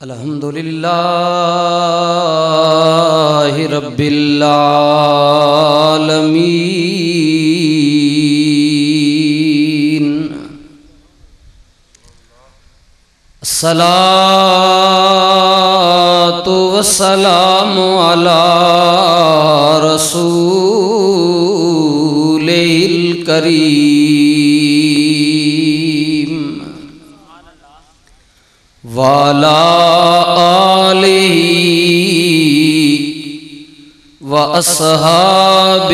الحمدللہ رب العالمین الصلاة والسلام علی رسول الکریم وعلى آلہ وأصحابہ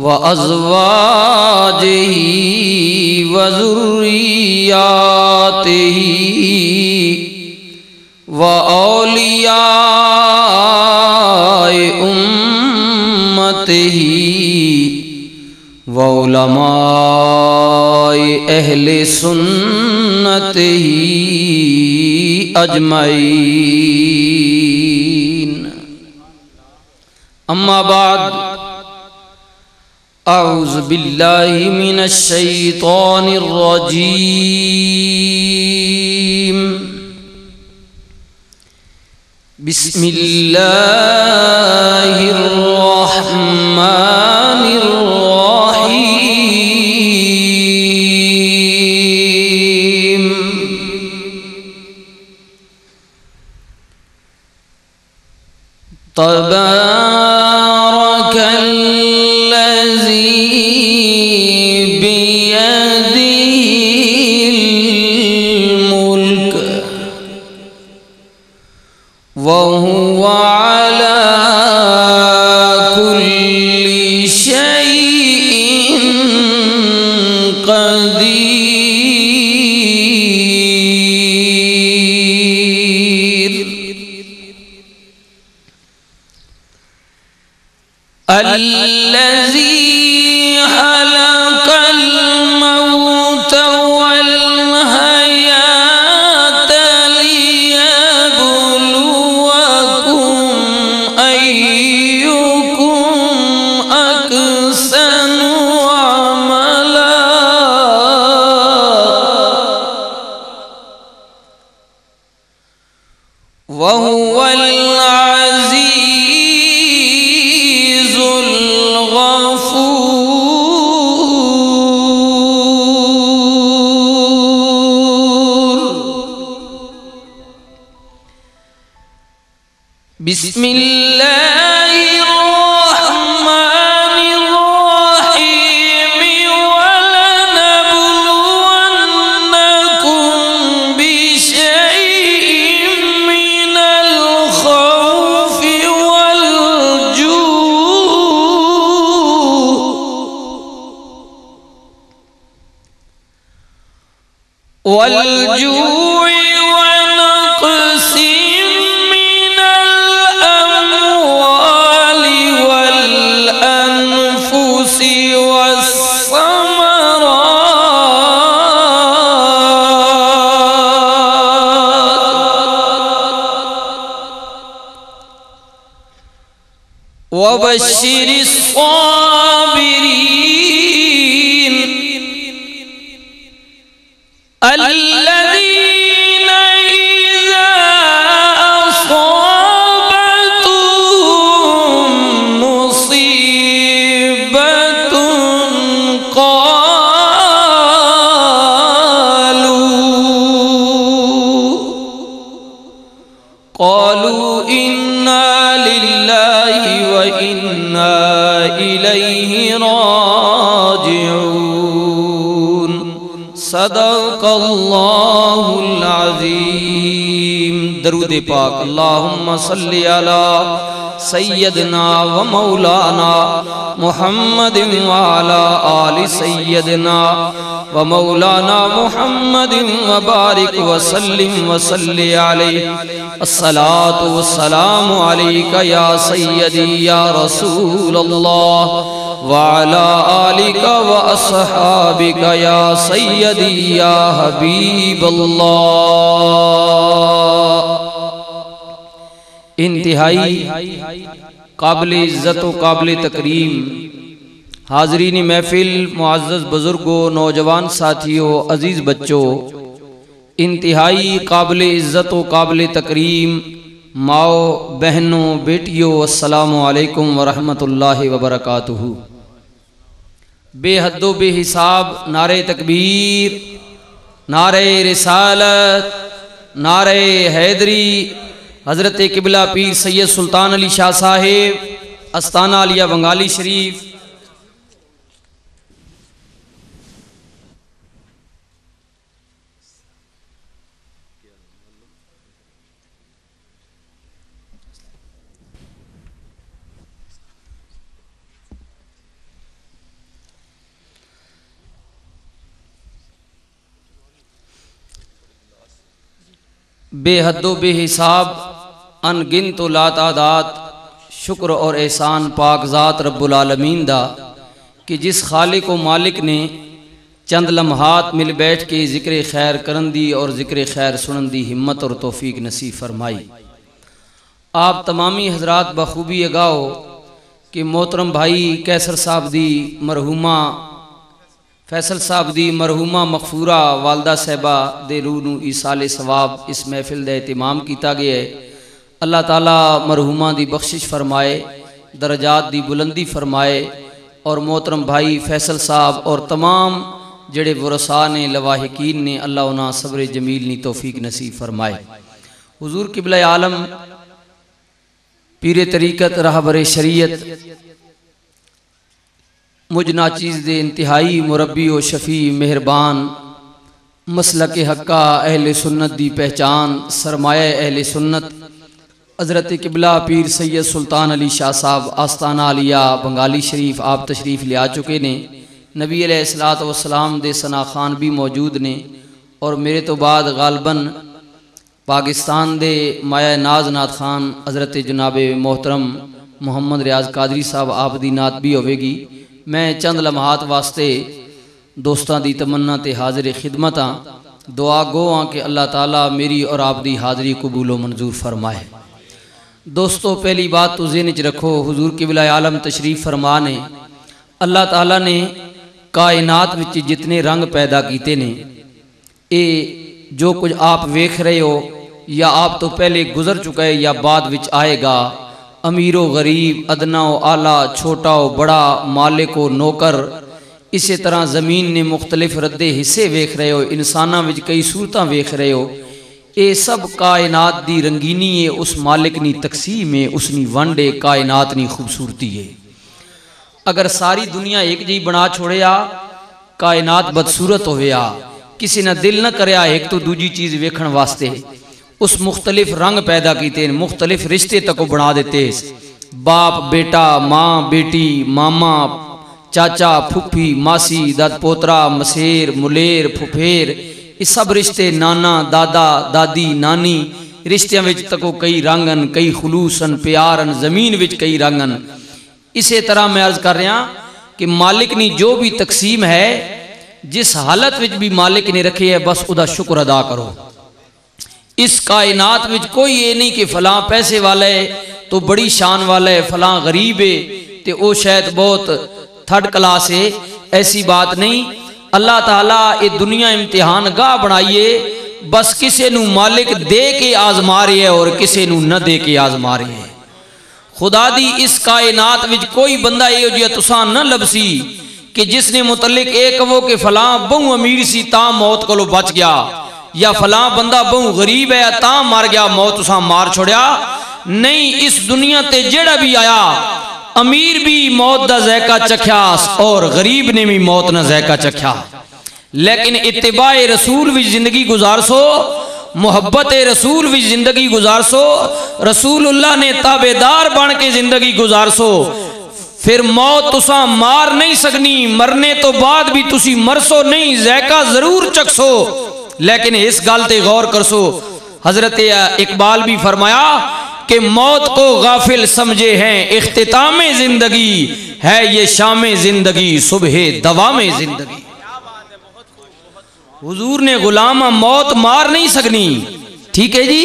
وأزواجہ وذریاتہ وأولیاء امتہ وعلماء اہل سنتہ اجمعین اما بعد اعوذ باللہ من الشیطان الرجیم بسم اللہ الرحمن الرحیم تبارک الذی بیدہ الملک وهو على كل شيء قدير الذي خلق الموت والحياة ليبلوكم أيكم أحسن عملا وهو العزيز الغفور بسم الله الرحمن الرحيم ولنبلونكم بشيء من الخوف والجوع ونقص من الأموال والأنفس والثمرات وبشر الصابرين الذين إذا أصابتهم مصيبة قالوا إنا لله وإنا إليه راجعون صدق اللہ العظیم درود پاک اللہم صلی علی سیدنا و مولانا محمد وعلا آل سیدنا و مولانا محمد وبارک وسلم وصلی علیہ الصلاة والسلام علیکہ یا سیدی یا رسول اللہ وعلا آلک و اصحابک یا سیدی یا حبیب اللہ انتہائی قابل عزت و قابل تکریم حاضرین محفل، معزز بزرگوں، نوجوان ساتھیوں، عزیز بچوں، انتہائی قابل عزت و قابل تکریم ماؤ بہنوں بیٹیوں السلام علیکم ورحمۃ اللہ وبرکاتہ۔ بے حد و بے حساب نعرہ تکبیر، نعرہ رسالت، نعرہ حیدری، حضرت قبلہ پیر سید سلطان علی شاہ صاحب استانہ علیہ بنگالی شریف۔ بے حد و بے حساب ان گنت و لا تعداد شکر اور احسان پاک ذات رب العالمین دا کہ جس خالق و مالک نے چند لمحات مل بیٹھ کے ذکر خیر کرن دی اور ذکر خیر سنن دی ہمت اور توفیق نصیب فرمائی۔ آپ تمامی حضرات بخوبی اگاؤ کہ محترم بھائی کیسر صاحب دی مرحومہ فیصل صاحب دی مرحومہ مغفورہ والدہ صاحبہ دے روح نو ایصال ثواب اس محفل دے اہتمام کیتا گیا ہے۔ اللہ تعالیٰ مرحومہ دی بخشش فرمائے، درجات دی بلندی فرمائے، اور محترم بھائی فیصل صاحب اور تمام جڑے ورثاء نے لواحقین نے اللہ انہاں صبر جمیل نی توفیق نصیب فرمائے۔ حضور قبلہ عالم پیر طریقت رہبر شریعت مجھ ناچیز دے انتہائی مربی و شفیع مہربان مسلک حقہ اہل سنت دی پہچان سرمایہ اہل سنت حضرت قبلہ پیر سید سلطان علی شاہ صاحب آستانہ علیہ بنگالی شریف آپ تشریف لے آ چکے نے۔ نبی علیہ السلام دے ثنا خان بھی موجود نے، اور میرے تو بعد غالباً پاکستان دے مایہ ناز نعت خان حضرت جناب محترم محمد ریاض قادری صاحب آپ دی نعت بھی ہوئے گی۔ میں چند لمحات واسطے دوستان دی تمنا تے حاضر خدمت ہاں، دعا گو ہاں کہ اللہ تعالیٰ میری اور آپ دی حاضری قبول و منظور فرمائے۔ دوستو پہلی بات تو ذہن وچ رکھو، حضور قبلہ عالم تشریف فرما نے اللہ تعالیٰ نے کائنات وچ جتنے رنگ پیدا کیتے نے، اے جو کچھ آپ ویکھ رہے ہو یا آپ تو پہلے گزر چکا ہے یا بعد وچ آئے گا، امیر و غریب، ادنا و اعلیٰ، چھوٹا و بڑا، مالک و نوکر، اسی طرح زمین نے مختلف ردے حصے ویکھ رہے ہو، انساناں وچ کئی صورتاں ویکھ رہے ہو، اے سب کائنات دی رنگینی ہے، اس مالک نی تقسیم ہے، اس نی ونڈے کائنات نی خوبصورتی ہے۔ اگر ساری دنیا ایک جی بنا چھوڑیا کائنات بدصورت ہویا، کسی نہ دل نہ کریا ایک تو دوجی چیز ویکھن واسطے، اس مختلف رنگ پیدا کیتے ہیں، مختلف رشتے تک بنا دیتے ہیں، باپ بیٹا، ماں بیٹی، ماما چاچا پھپھی ماسی، داد پوترا مسیر ملیر پھپھیر، یہ سب رشتے، نانا دادا دادی نانی، رشتیاں وچ تکو کئی رنگن، کئی خلوصن پیارن، زمین وچ کئی رنگن۔ اسی طرح میں عرض کر رہا کہ مالک نے جو بھی تقسیم ہے جس حالت وچ بھی مالک نے رکھی ہے بس ادا شکر ادا کرو۔ اس کائنات وچ کوئی یہ نہیں کہ فلاں پیسے والا ہے تو بڑی شان والا ہے، فلاں غریب ہے تے او شاید بہت تھرڈ کلاس ہے، ایسی بات نہیں۔ اللہ تعالیٰ یہ دنیا امتحان گاہ بنائیے، بس کسے نو مالک دے کے آزما رہے ہے اور کسے نو نہ دے کے آزما رہے ہے۔ خدا دی اس کائنات وچ کوئی بندہ یہ جو تسان نہ لبسی کہ جس نے متعلق ایک وہ کہ فلاں بہو امیر سی تاں موت کو لو بچ گیا، یا فلاں بندہ بہو غریب ہے تاں مار گیا، موت اساں مار چھوڑیا۔ نہیں، اس دنیا تے جڑا بھی آیا امیر بھی موت دا ذائقہ چکھیا اور غریب نے بھی موت نہ ذائقہ چکھیا، لیکن اتباع رسول بھی زندگی گزار سو، محبت رسول بھی زندگی گزار سو، رسول اللہ نے تابعدار بن کے زندگی گزار سو، پھر موت تساں مار نہیں سکنی، مرنے تو بعد بھی تسی مرسو نہیں، ذائقہ ضرور چکسو، لیکن اس گل تے غور کرسو۔ حضرت اقبال بھی فرمایا کہ موت کو غافل سمجھے ہیں اختتام زندگی، ہے یہ شام زندگی صبح دوام زندگی۔ حضور نے غلامہ موت مار نہیں سکنی، ٹھیک ہے جی،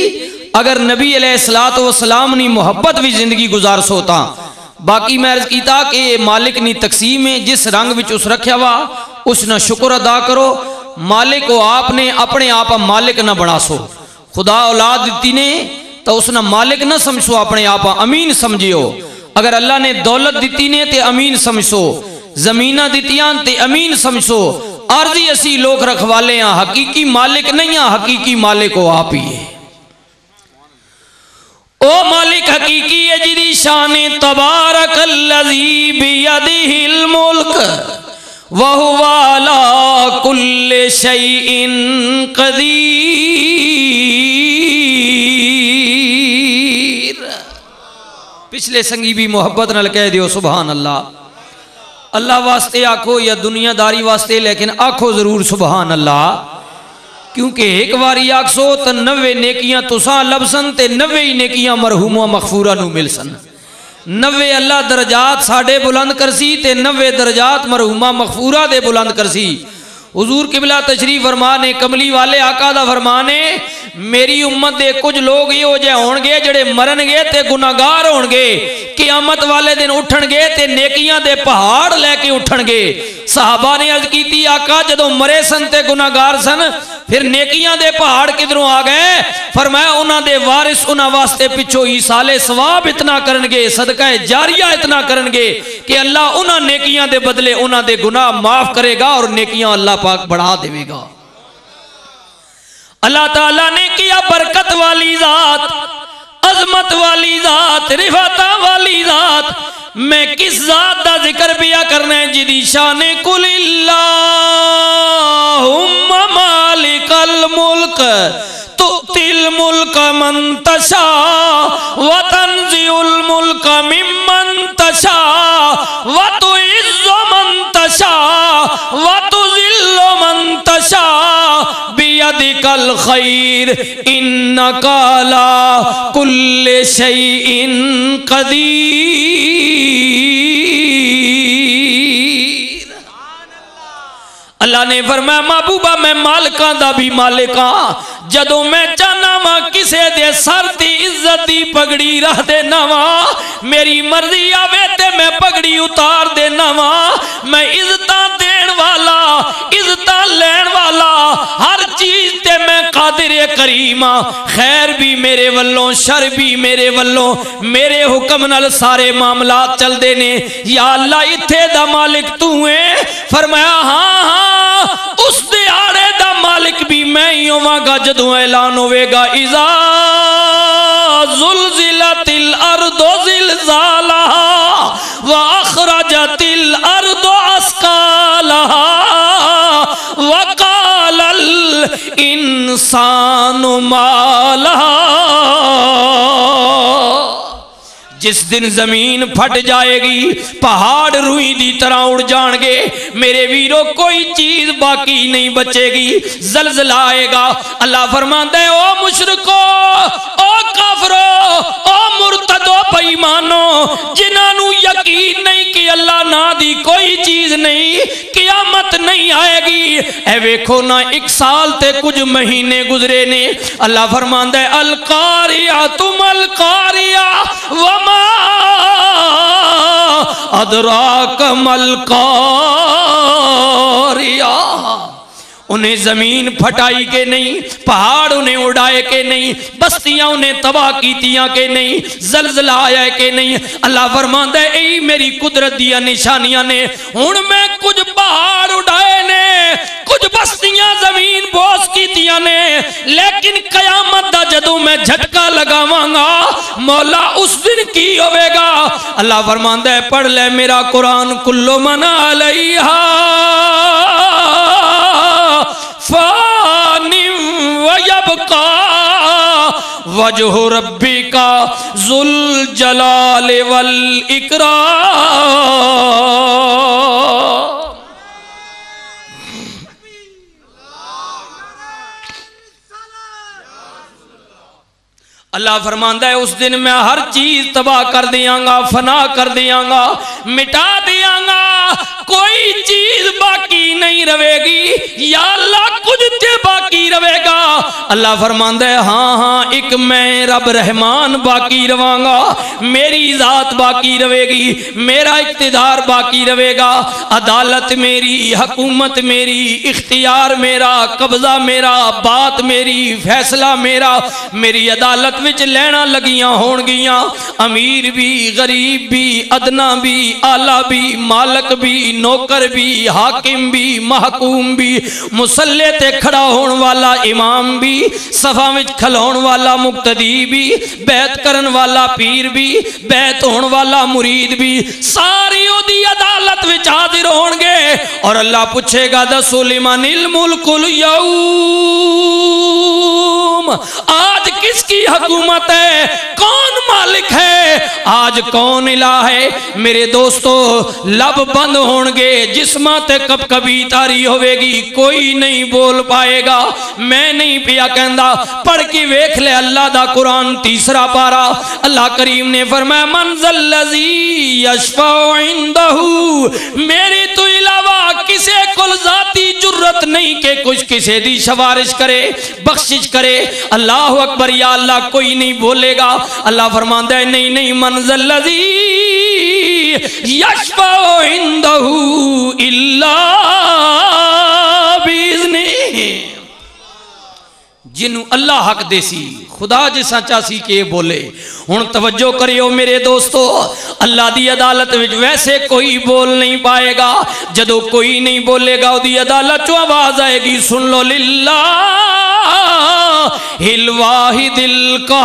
اگر نبی علیہ السلام نے محبت بھی زندگی گزار سوتا۔ باقی میں عرض کیتا کہ مالک نی تقسیم ہے، جس رنگ وچ اس رکھیا وا اس نہ شکر ادا کرو۔ مالک ہو آپ نے اپنے آپ مالک نہ بنا سو خدا اولاد دیتی نے تو اس نے مالک نہ سمجھو اپنے آپ امین سمجھیو اگر اللہ نے دولت دیتی نے تے امین سمجھو زمینہ دیتیاں تے امین سمجھو عارضی اسی لوگ رکھوالے ہیں حقیقی مالک نہیں ہیں حقیقی مالک ہو آپ ہی ہے او مالک حقیقی ہے جدی شان تبارک الذی بیدہ الملک وَهُوَ عَلَىٰ كُلِّ شَيْءٍ قَدِيرٌ پچھلے سنگی بھی محبت نال کہہ دیو سبحان اللہ اللہ واسطے آکھو یا دنیا داری واسطے لیکن آکھو ضرور سبحان اللہ کیونکہ ایک باری آکھسو تو 90 نیکیاں تساں لبسن تے 90 نیکیاں مرحوم و مغفورہ نو ملسن 90 اللہ درجات ساڑھے بلند کرسی تے 90 درجات مرحومہ مغفورہ دے بلند کرسی حضور قبلہ تشریف فرمانے کملی والے آقا دا فرمانے میری امت دے کچھ لوگ یہ ہو جائے ہونگے جڑے مرن گے تے گناہگار ہونگے قیامت والے دن اٹھن گے تے نیکیاں دے پہاڑ لے کے اٹھن گے صحابہ نے عرض کی تھی آقا جدو مرے سن تے گناہگار سن پھر نیکیاں دے پہاڑ کدھروں آ گئے فرمایا انہاں دے وارث انہاں واسطے پچھو ایصال ثواب اتنا کرنگے صدقہ جاریہ اتنا کرنگے کہ اللہ انہاں نیکیاں دے بدلے انہاں دے گناہ معاف کرے گا اور نیکیاں اللہ پاک بڑھا دے گا اللہ تعالیٰ نے کیا برکت والی ذات عظمت والی ذات رفعت والی ذات میں کس ذات دا ذکر بیا کرنے جدی شان کل اللہم مالک الملک تؤتی الملک من تشاء وتنزع الملک ممن تشاء وتعز من تشاء وتذل من تشاء بیدک الخیر انک علی کل شیء قدیر اللہ نے فرمایا محبوبہ میں مالکاں دا بھی مالکاں جدو میں چاہنا ماں کسے دے سر دی عزت دی پگڑی رہ دے نواں میری مرضی آوے تے میں پگڑی اتار دے نواں میں عزتاں دین والا عزتاں لین والا ہر چیز تے میں قادر کریمہ خیر بھی میرے والوں شر بھی میرے والوں میرے حکم نال سارے معاملات چل دینے یا اللہ اتھے دا مالک تو ہے فرمایا ہاں ہاں اس دیاڑے دا مالک بھی میں ہی ہوں گا جدوں اعلان ہوئے گا اذا زلزلت الارض زلزالها واخرجت الارض اثقالها وقال الانسان ما لها جس دن زمین پھٹ جائے گی پہاڑ روئی دی طرح اڑ جان گے میرے ویرو کوئی چیز باقی نہیں بچے گی زلزلہ آئے گا اللہ فرماتا ہے او مشرکو او کافرو او مرتدو بےایمانو جنہاں نو یقین نہیں کہ اللہ نا دی کوئی چیز نہیں قیامت نہیں آئے گی اے ویکھو نا 1 سال تے کچھ مہینے گزرے نے اللہ فرماتا ہے القاریہ مل قاریہ وما ادراک مل قاریہ انہیں زمین پھٹائی کے نہیں پہاڑ انہیں اڑائے کے نہیں بستیاں انہیں تباہ کیتیاں کے نہیں زلزلہ آیا کے نہیں اللہ فرماتا ہے اے میری قدرت دیا نشانیاں نے ہن میں کچھ پہاڑ اڑائے نے کچھ بستیاں زمین بوس کیتیاں نے لیکن قیامت دا جدوں میں جھٹکا لگاواں گا مولا اس دن کی ہوئے گا اللہ فرماتا ہے پڑھ لے میرا قرآن کلو من علیہا فان ویبقى وجہ ربک ذو الجلال والاکرام اللہ فرماندا ہے اس دن میں ہر چیز تباہ کر دیاں گا فنا کر دیاں گا مٹا دیاں گا کوئی چیز باقی نہیں رہے گی یا اللہ کچھ تے باقی رہے گا؟ اللہ فرماندا ہے ہاں ہاں ایک میں رب رحمان باقی رہاں گا، میری ذات باقی رہے گی، میرا اقتدار باقی رہے گا، عدالت میری، حکومت میری، اختیار میرا، قبضہ میرا، بات میری، فیصلہ میرا، میری عدالت وچ لینا لگیاں ہون گیاں، امیر بھی، غریب بھی، ادنا بھی، اعلیٰ بھی، مالک بھی، نوکر بھی، حاکم بھی، محکوم بھی، مصلی تے کھڑا ہون والا امام بھی، صفا وچ کھلون والا مقتدی بھی، بیعت کرن والا پیر بھی، بیعت ہون والا مرید بھی، ساری او دی عدالت وچ حاضر ہون گے اور اللہ پوچھے گا دسو لمن الملک اليوم، آج کس کی حکومت ہے، کون مالک ہے، آج کون الہ ہے؟ میرے دوستو لب بند ہون گے، جسماں تے کب کبھی تاری ہوئے گی، کوئی نہیں بول پائے گا۔ میں نہیں پیا کہندا، پڑھ کے ویکھ لے اللہ دا قرآن تیسرا پارا، اللہ کریم نے فرمایا من ذا الذی یشفع عندہ، میرے تو علاوہ کسے کل ذاتی جرت نہیں کہ کچھ کسے دی سفارش کرے، بخشش کرے۔ اللہ اکبر، یا اللہ کوئی نہیں بولے گا۔ اللہ فرماندا ہے نہیں نہیں، من ذا الذی یشفع عندہ الا باذنہ، جنوں اللہ حق دے سی، خدا جیسا چاسی کہ بولے۔ ہن توجہ کریو میرے دوستو، اللہ دی عدالت وچ ویسے کوئی بول نہیں پائے گا، جدو کوئی نہیں بولے گا دی عدالت چوں آواز آئے گی، سن لو للہ الواحد القہار،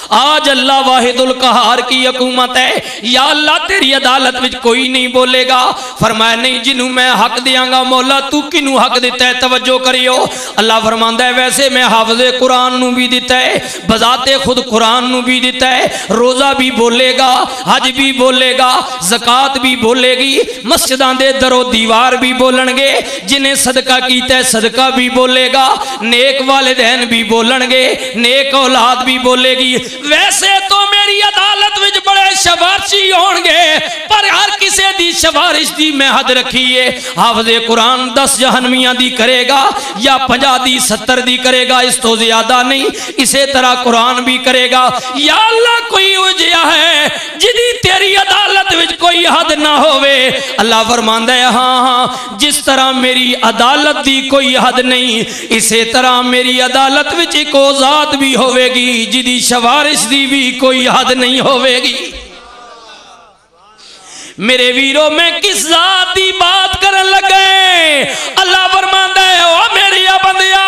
آج اللہ واحد القہار کی حکومت ہے، یا اللہ تیری عدالت وچ کوئی نہیں بولے گا۔ فرمایا نہیں، جنوں میں حق دیاں گا مولا تو کنوں حق دیتا ہے؟ توجہ کریو، اللہ فرماندا ہے ویسے میں حافظ قرآن نو بھی دیتا ہے، بذات خود قرآن نو بھی دیتا ہے، روزہ بھی بولے گا، حج بھی بولے گا، زکوٰۃ بھی بولے گی، مسجداں دے در و دیوار بھی بولن گے، جنہیں صدقہ کیتا ہے صدقہ بھی بولے گا، نیک والدین بھی بولن گے، نیک اولاد بھی بولے گی۔ ویسے تو میری عدالت وچ بڑے شفارشی ہون گے، پر ہر کسے دی شفارش دی میں حد رکھی ہے۔ حافظ قرآن 10 جہنمیاں دی کرے گا یا 50 دی 70 دی کرے گا، اس تو زیادہ نہیں۔ اسی طرح قرآن بھی کرے گا۔ یا اللہ کوئی وجہ ہے جدی تیری عدالت وچ کوئی حد نہ ہوئے؟ اللہ فرماندا ہے ہاں ہاں، جس طرح میری عدالت دی کوئی حد نہیں، اسی طرح میری عدالت وچ ایک ذات بھی ہوئے گی جدی شفارش دی بھی کوئی حد نہیں ہوئے گی۔ میرے ویرو میں کس ذات دی بات کرن لگے؟ اللہ فرماندا ہے او میری بندیا،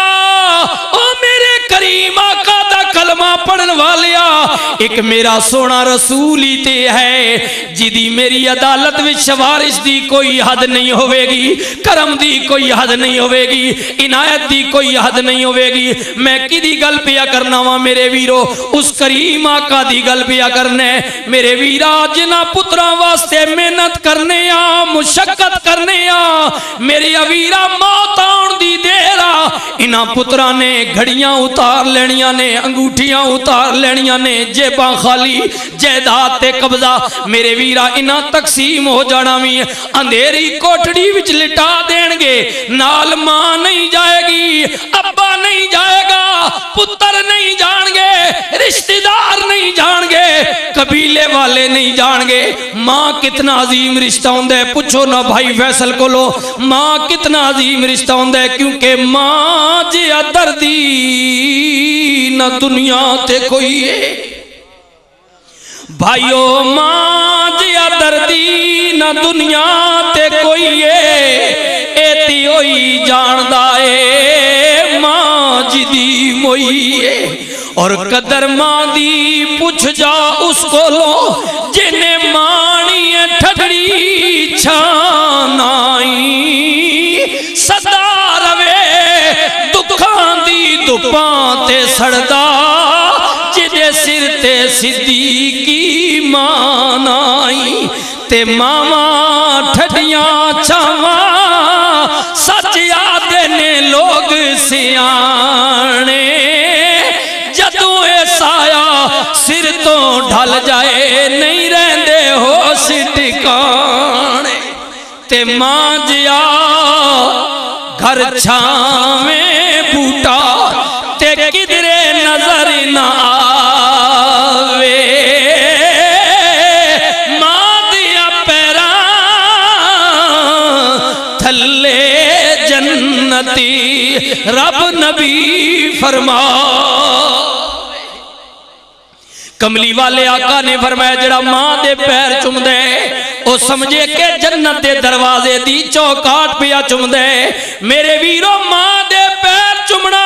او میرے کریم آقا دا کلمہ پڑھن والیا، ایک میرا سونا رسول ہی تے ہے جدی میری عدالت وچ شفارش دی کوئی حد نہیں ہوئے گی، کرم دی کوئی حد نہیں ہوئے گی، عنایت دی کوئی حد نہیں ہوئے گی۔ میں کی دی گل پیا کرنا وا میرے ویرو، اس کریم آقا دی گل پیا کرنے۔ میرے ویرا جنہ پتراں واسطے محنت کرنے آ، مشقت کرنے آ، میری ویرا موت آن دی دیر آ، انہاں پتراں نے گھڑیاں اتار لینیاں نے، انگوٹھیاں اتار لینیاں نے، جیباں خالی، جائیداد تے قبضہ میرے ویرا انہاں تقسیم ہو جانا وی، اندھیری کوٹڑی وچ لٹا دین گے، نال ماں نہیں جائے گی، ابا نہیں جائے گا، پتر نہیں جان گے، رشتہ دار نہیں جان گے، قبیلے والے نہیں جان گے۔ ماں کتنا عظیم رشتہ ہوندہ ہے، پوچھو نہ بھائی فیصل کو لو، ماں کتنا عظیم رشتہ ہوندہ ہے، کیونکہ ماں جیا دردی نہ دنیا تے کوئی ہے، بھائیو ماں جیا دردی نہ دنیا تے کوئی ہے، ایتی ہوئی جاندہ ہے ماں جدی موئی ہے، اور قدر ماں دی پوچھ جا اس کو لو جنہیں مانی ٹھگڑی چھانائی، صدا روے دکھان دی دپاں تے سڑدا، جدے سر تے صدیقی مانائی، تے ماما ٹھڈیاں چھاواں سچ آدھے نے لوگ سیانے، جدوں اے سایہ سر تو ڈھل جائے نہیں رہندے ہو اس ٹکانے تے ماں جیا گھر چھاویں بوٹا تے کدرے نظر نہ آوے ماں دیا پیراں تھلے جنتی رب نبی فرما کملی والے آقا نے فرمایا جڑا ماں دے پیر چم دے او سمجھے کہ جنت دے دروازے دی چوکاٹ پیا چم دے میرے ویرو ماں دے پیر چمنا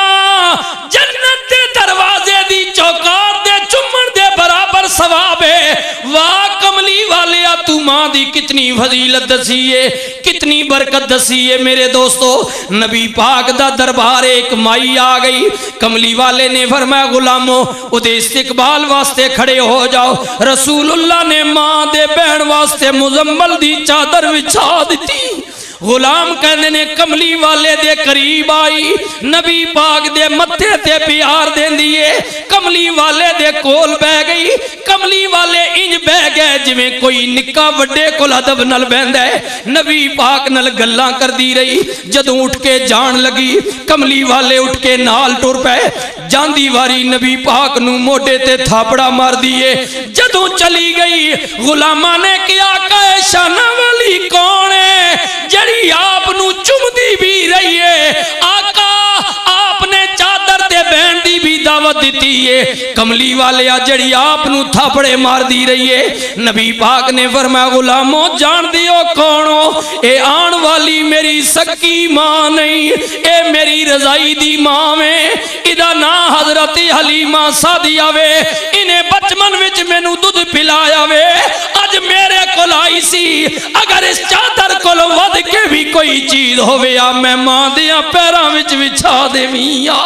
جنت دے دروازے دی چوکاٹ دے چمن دے برابر ثواب ہے واہ کملی والے تو ماں دی کتنی فضیلت دسیے کتنی برکت دسیے میرے دوستو نبی پاک دا دربار ایک مائی آ گئی کملی والے نے فرمایا غلامو ادھے استقبال واسطے کھڑے ہو جاؤ رسول اللہ نے ماں دے بہن واسطے مزمل دی چادر وچھا دیتی غلام کہنے نے کملی والے دے قریب آئی نبی پاک دے متھے تے پیار دین دیئے کملی والے دے کول بہ گئی کملی والے انج بہ گئے جویں کوئی نکا وڈے کول ادب نل بہندا ہے نبی پاک نل گلاں کر دی رہی جدوں اٹھ کے جان لگی کملی والے اٹھ کے نال ٹر پے جاندی واری نبی پاک نو موڈے تے تھاپڑا مار دیئے جدوں چلی گئی غلاماں نے کیا کہ شانہ والی کون ہے جڑی آپ نو چم دی بھی رہی ہے آقا آپ نے چادر تے بہن دی بھی دعوت دیتی ہے کملی والے جڑی آپ نو تھاپڑے مار دی رہی ہے نبی پاک نے فرمایا غلاموں جان دیو کونو اے آن والی میری سکی ماں نہیں اے میری رضائی دی ماں میں ادا نا حضرت حلیمہ سادیہ وے انہیں بچمن وچ میں نو دودھ پلایا وے اج میرے کول آئی سی اگر اس چادر کول ود کے بھی کوئی چیز ہوئے یا میں ماں دیا پیراں وچ وچھا دے میاں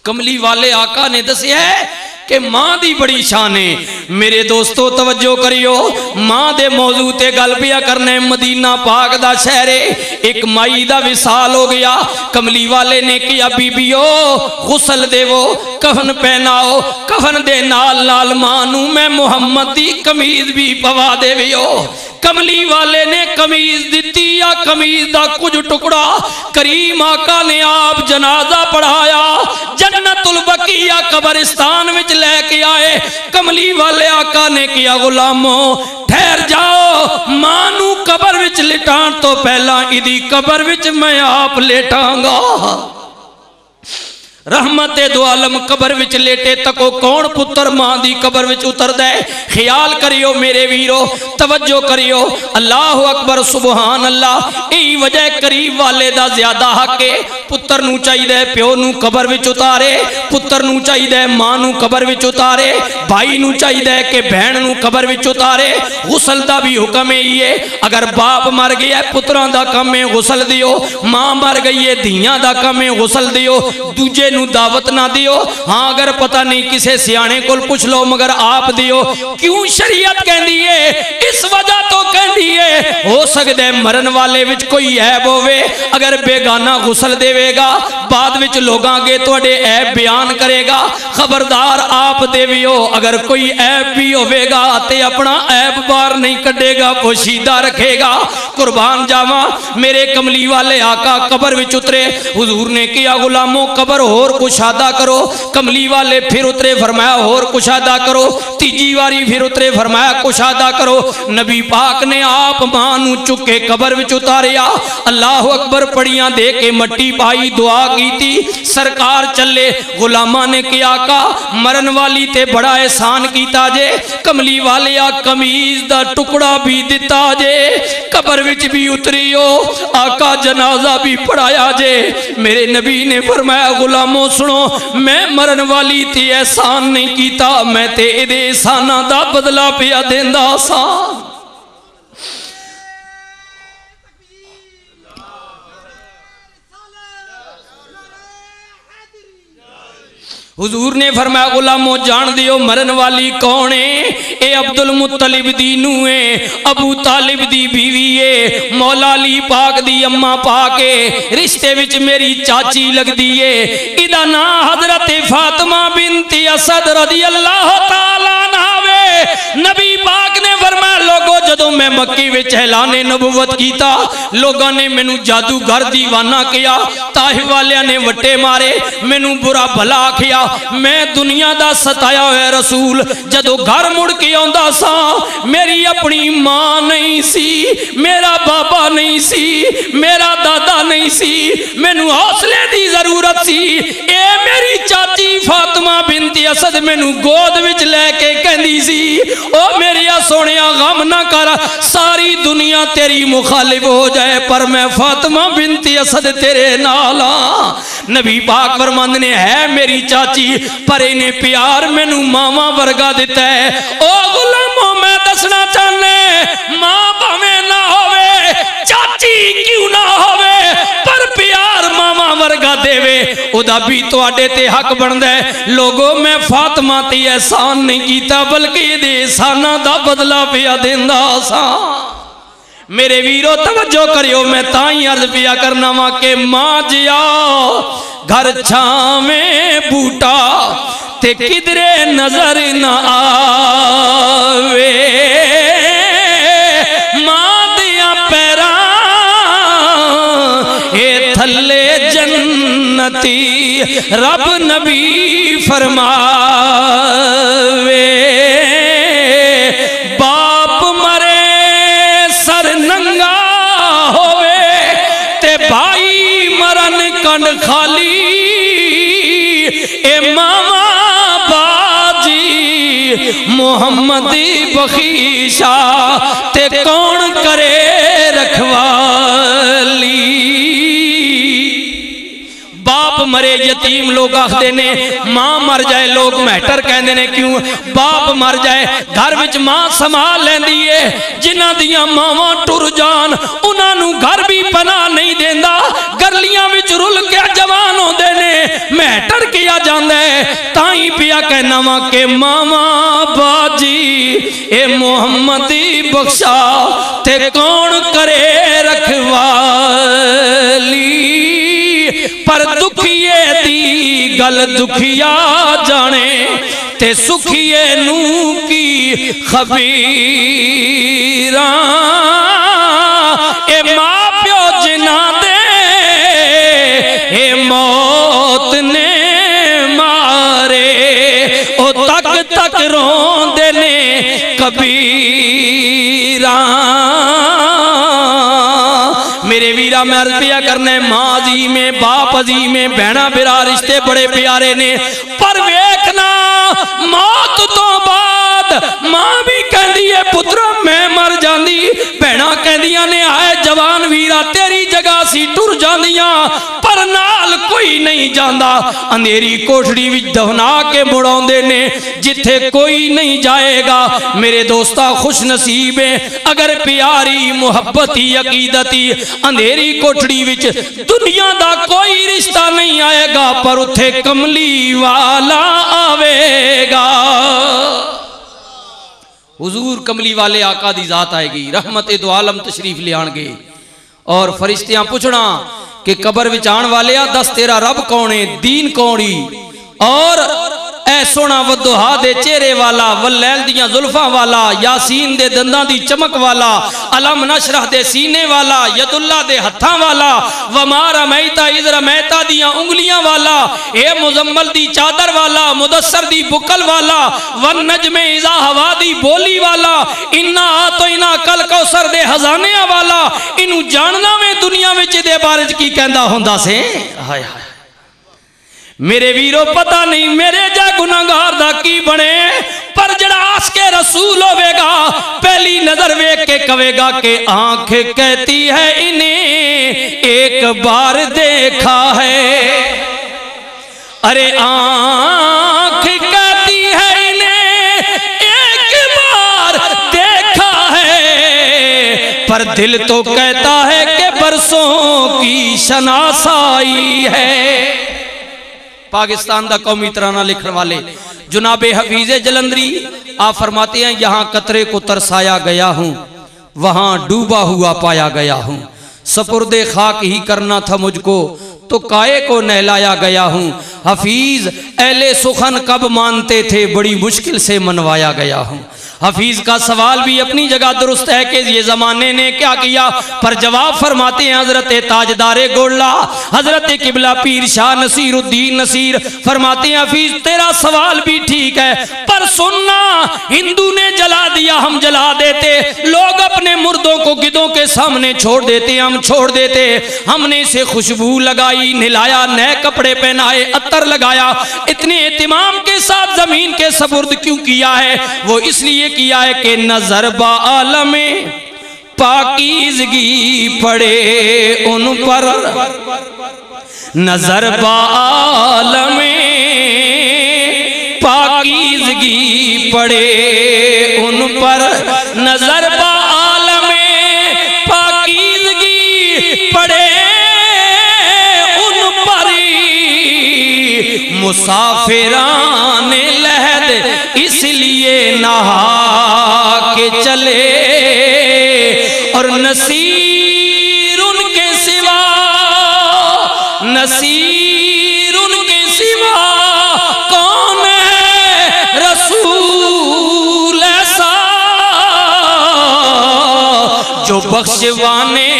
کملی والے آقا نے دسے ہے کہ ماں دی بڑی شان ہے میرے دوستو توجہ کریو ماں دے موضوع تے گل پیا کرنے مدینہ پاک دا شہر ایک مائی دا وصال ہو گیا کملی والے نے کیا بی بیو غسل دے وہ کفن پہناؤ کفن دے نال نال مانو میں محمد دی قمیض بھی پوا دے ویو کملی والے نے قمیض دیتی یا قمیض دا کچھ ٹکڑا کریم آقا نے آپ جنازہ پڑھایا جنت البقیہ قبرستان وچ لے کے آئے کملی والے آقا نے کیا غلاموں ٹھہر جاؤ مانو قبر وچ لٹان تو پہلا ادھی قبر وچ میں آپ لیٹاں گا رحمت دو عالم قبر وچ لیٹے تکو کون پتر ماں دی قبر وچ اتر دے خیال کریو میرے ویرو توجہ کریو اللہ اکبر سبحان اللہ ای وجہ قریب والے دا زیادہ حق ہے پتر نو چاہی دے پیو نو قبر وچ اتارے پتر نو چاہی دے ماں نو قبر وچ اتارے بھائی نو چاہی دے کہ بہن نو قبر وچ اتارے غسل دا بھی حکم ہے اگر باپ مر گیا پتران دا کم ہے غسل دیو ماں مر گئی ہے دھیاں دا کم ہے غسل دیو دوجے نو دعوت نہ دیو ہاں اگر پتہ نہیں کسے سیانے کول پوچھ لو مگر آپ دیو کیوں شریعت کہن دیئے اس وجہ تو کہن دیئے ہو سکتے ہیں مرن والے وچ کوئی عیب ہوئے اگر بیگانہ غسل دے گا بعد وچ لوگاں گے تو اڈے عیب بیان کرے گا خبردار آپ دیویو اگر کوئی عیب بھی ہوئے گا تے اپنا عیب بار نہیں کٹے گا پوشیدہ رکھے گا قربان جاواں میرے کملی والے آقا قبر وچ اترے حضور نے کیا غلاموں قبر اور کشادہ کرو کملی والے پھر اترے فرمایا اور کشادہ کرو تیجی واری پھر اترے فرمایا کشادہ کرو نبی پاک نے آپ مانو چکے قبر وچ اتاریا اللہ اکبر پڑیاں دے کے مٹی پائی دعا کی تھی سرکار چلے غلامہ نے کیا آقا مرن والی تے بڑا احسان کیتا جے کملی والے قمیض دا ٹکڑا بھی دیتا جے قبر وچ بھی اتریو آقا جنازہ بھی پڑھایا جے میرے نبی نے فرمایا غلاموں سنو میں مرن والی تے احسان نہیں کیتا میں تے دے احسانہ دا بدلہ پیا دیندہ آسان حضور نے فرمایا غلاموں جان دیو مرن والی کون ہے اے عبد المطلب دی نو ہے ابو طالب دی بیوی ہے مولا علی پاک دی اماں پاک ہے رشتے وچ میری چاچی لگ دیئے ادا نا حضرت فاطمہ بنت اسد رضی اللہ تعالیٰ عنہ نبی پاک نے فرمایا لوگوں جدوں میں مکی وچ اعلان نبوت کیتا لوگوں نے مینوں جادوگر دیوانہ کیا طائف والیاں نے وٹے مارے مینوں برا بھلا آکھیا میں دنیا دا ستایا ہوئے رسول جدوں گھر مڑ کے آندا سا میری اپنی ماں نہیں سی میرا بابا نہیں سی میرا دادا نہیں سی مینوں حوصلے دی ضرورت سی اے میری چاچی فاطمہ بنت اسد مینوں گود وچ لے کے کہندی سی او میریا سونیا غم نہ کر ساری دنیا تیری مخالف ہو جائے پر میں فاطمہ بنت اسد تیرے نال ہاں نبی پاک فرماندے نے ہے میری چاچی پر انہیں پیار مینوں ماما ورگا دیتا ہے او غلاموں میں دسنا چاہنے ماں بھاویں نہ ہوئے چاچی کیوں نہ ہوئے پر پیار ماما ورگا دے وے او دا بھی تو آڈے تے حق بندہ ہے لوگوں میں فاطمہ تی احسان نہیں کیتا بلکہ یہ دے احسانہ دا بدلہ پیا دیندہ آسان میرے ویرو توجہ کریو میں تائیں عرض پیا کرنا ماں کہ ماں جیا گھر چھاویں بوٹا تے کدرے نظر نہ آوے ماں دیا پیرا اے تھلے جنتی رب نبی فرماوے باپ مرے سر ننگا ہوئے تے بھائی مرن کنڈ خالی اے ماما باجی محمدی بخیشا تے کون کرے رکھوالی باپ مرے یتیم لوگ آخدے نے ماں مر جائے لوگ میٹر کہندے نے کیوں باپ مر جائے گھر وچ ماں سنبھال لیندی ہے جنہاں دیاں ماواں ٹر جان انہاں نوں گھر بھی پناہ نہیں دیندا گرلیاں وچ رل کے جوان ہوندے نے میٹر کیا جاندا ہے تائیں پیا کہنا وا کہ ماواں باجی اے محمدی بخشا تے کون کرے رکھوالی پر دکھیے دی گل دکھیا جانے تے سکھیے نو کی خبیراں اے ماں پیو جنا دے اے موت نے مارے او تک تک رون دے نے کبیراں میرے ویرہ میں عرض پیا کرنے ماں عظیم ہے باپ عظیم ہے بہنہ برا رشتے بڑے پیارے نے پر ویکھنا موت تو بعد ماں بھی کہندی ہے پترا میں مر جاندی بہنہ کہندیاں نے آئے جوان ویرہ تیری جگہ سی ٹر جاندیاں پر نال کوئی نہیں جاندا اندھیری کوٹھڑی وچ دفنا کے مڑاوندے نے جتھے کوئی نہیں جائے گا میرے دوستا خوش نصیب ہیں اگر پیاری محبتی عقیدتی اندھیری کوٹھڑی وچ دنیا دا کوئی رشتہ نہیں آئے گا پر اتھے کملی والا آوے گا حضور کملی والے آقا دی ذات آئے گی رحمت دو عالم تشریف لے آن گے اور فرشتیاں پوچھنا کہ قبر وچان والے دس تیرا رب کونے دین کونی اور اے سونا ودہا دے چہرے والا واللیل دیاں ظلفاں والا یاسین دے دندان دی چمک والا علم نشرح دے سینے والا ید اللہ دے ہتھاں والا ومارا میتا ادھر میتا دیاں انگلیاں والا اے مزمل دی چادر والا مدثر دی بکل والا والنجم اذا ہوا دی بولی والا انہا آتو انہا کل کوثر دے ہزانیاں والا انہوں جاننا میں دنیا میں چیدے بارج کی کہندہ ہوندہ سے ہائے ہائے میرے ویرو پتہ نہیں میرے جا گناہگار دا کی بنے پر جڑا آس کے رسول ہوئے گا پہلی نظر ویک کے کہے گا کہ آنکھ کہتی ہے انہیں ایک بار دیکھا ہے ارے آنکھ کہتی ہے انہیں ایک بار دیکھا ہے پر دل تو کہتا ہے کہ برسوں کی شناسائی ہے پاکستان دا قومی ترانہ لکھنے والے جناب حفیظ جلندری آپ فرماتے ہیں یہاں قطرے کو ترسایا گیا ہوں وہاں ڈوبا ہوا پایا گیا ہوں سپرد خاک ہی کرنا تھا مجھ کو تو کائے کو نہلایا گیا ہوں حفیظ اہل سخن کب مانتے تھے بڑی مشکل سے منوایا گیا ہوں حفیظ کا سوال بھی اپنی جگہ درست ہے کہ یہ زمانے نے کیا کیا، پر جواب فرماتے ہیں حضرت تاجدار گولڑا حضرت قبلہ پیر شاہ نصیر الدین نصیر، فرماتے ہیں حفیظ تیرا سوال بھی ٹھیک ہے، پر سننا ہندو نے جلا دیا ہم جلا دیتے، لوگ اپنے مردوں کو گدوں کے سامنے چھوڑ دیتے ہم چھوڑ دیتے، ہم نے اسے خوشبو لگائی، نہلایا، نئے کپڑے پہنائے، عطر لگایا، اتنے اہتمام کے ساتھ زمین کے سپرد کیوں کیا ہے؟ وہ اس لیے کیا ہے کہ نظر با عالم پاکیزگی پڑے ان پر، نظر با عالم پاکیزگی پڑے ان پر، نظر با عالم پاکیزگی پڑے ان پر، مسافران لحد اس لیے نہا کے چلے، اور نصیر ان کے سوا، نصیر ان کے سوا کون ہے رسول ایسا، جو بخشوانے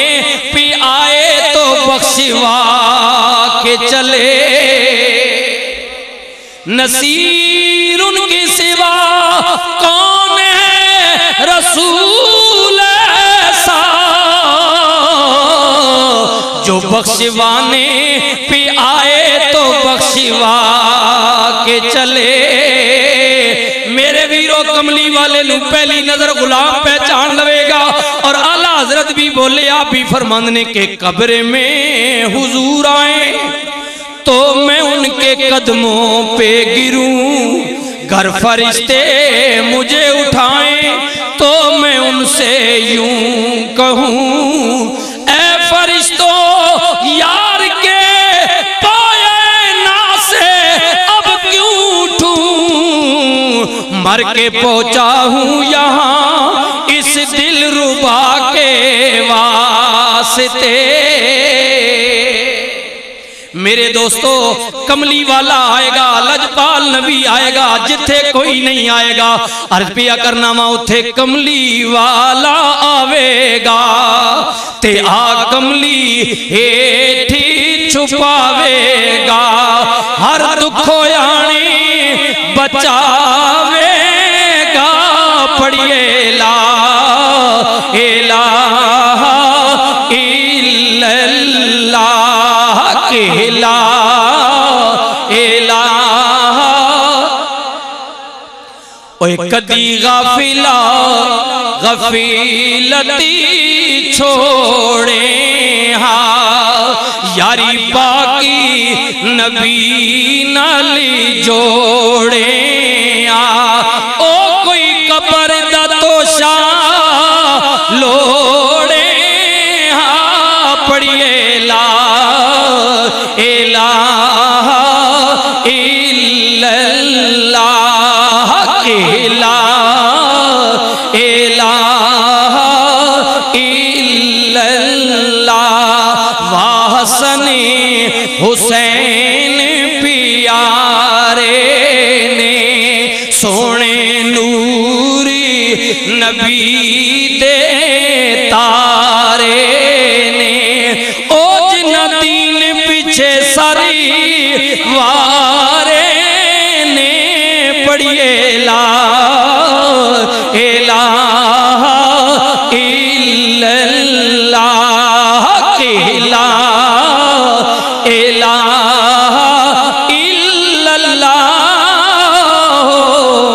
پہ آئے تو بخشوا کے چلے، نصیر ان کے سوا کون ہے رسول ایسا، جو بخشوانے پہ آئے تو بخشوا کے چلے۔ میرے ویرو کملی والے نو پہلی نظر غلام پہچان لوے گا، اور اعلیٰ حضرت بھی بولے آپ بھی فرماندنے کے قبر میں حضور آئیں تو میں ان کے قدموں پہ گروں، گر فرشتے مجھے اٹھائیں تو میں ان سے یوں کہوں، اے فرشتوں یار کے پائے نا سے اب کیوں اٹھوں، مر کے پہنچا ہوں یہاں اس دل ربا کے واسطے۔ میرے دوستو کملی والا آئے گا، لجپال نبی آئے گا، جتھے کوئی نہیں آئے گا، عرض پیا کرنا ماں اتھے کملی والا آوے گا، تے آ کملی ہیٹھی چھپاوے گا، ہر دکھو یعنی بچاوے گا، پڑھئے لا الہ الا اللہ، لا الہ، اوہ کدی غافلہ غفیلتی چھوڑے ہاں، یاری باقی نبی نالی جوڑے ہاں، او کوئی قبر دا توشا لوڑے ہاں، پڑھئے لا الہ الا اللہ، لا الہ الا اللہ، وحسن حسین پیارے نے سونے نوری نبی دے تارے نے، او جنہ دین پیچھے ساری وارے نے، پڑھئے لا الہ الا اللہ، لا الہ الا اللہ،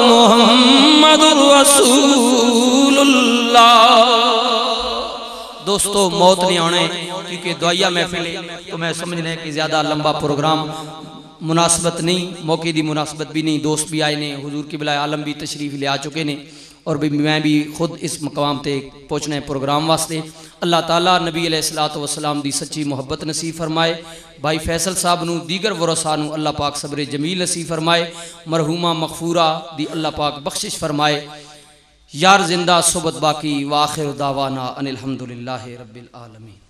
محمد رسول اللہ۔ دوستو موت نہیں آنے، کیونکہ دعائیہ محفل ہے تو میں سمجھنے کہ زیادہ لمبا پروگرام مناسبت نہیں، موقع دی مناسبت بھی نہیں، دوست بھی آئے نے، حضور قبلہ عالم بھی تشریف لے آ چکے نے، اور میں بھی خود اس مقام تے پہنچنے پروگرام واسطے۔ اللہ تعالیٰ نبی علیہ السلام دی سچی محبت نصیب فرمائے، بھائی فیصل صاحب نو دیگر ورثاء نو اللہ پاک صبر جمیل نصیب فرمائے، مرحومہ مغفورہ دی اللہ پاک بخشش فرمائے، یار زندہ صحبت باقی، وآخر دعوانا ان الحمدللہ رب العالمین۔